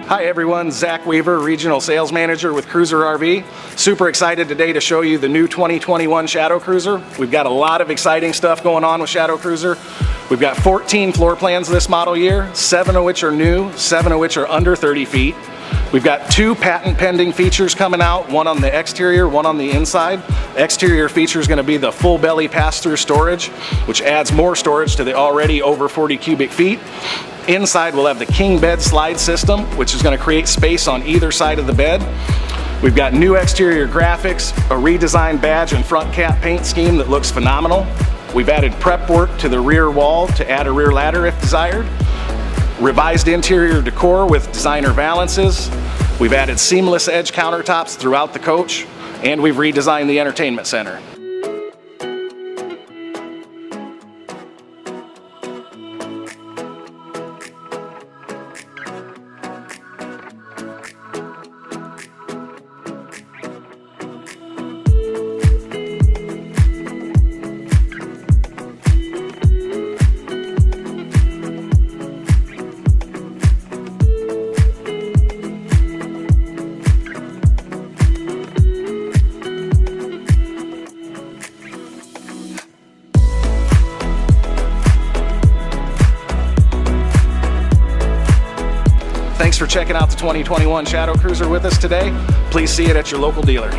Hi everyone, Zach Weaver, Regional Sales Manager with Cruiser RV. Super excited today to show you the new 2021 Shadow Cruiser. We've got a lot of exciting stuff going on with Shadow Cruiser. We've got 14 floor plans this model year, 7 of which are new, 7 of which are under 30 feet. We've got 2 patent pending features coming out, one on the exterior, one on the inside. Exterior feature is going to be the full belly pass-through storage, which adds more storage to the already over 40 cubic feet. Inside we'll have the king bed slide system, which is going to create space on either side of the bed. We've got new exterior graphics, a redesigned badge and front cap paint scheme that looks phenomenal. We've added prep work to the rear wall to add a rear ladder if desired. Revised interior decor with designer valances. We've added seamless edge countertops throughout the coach, and we've redesigned the entertainment center. Thanks for checking out the 2021 Shadow Cruiser with us today. Please see it at your local dealer.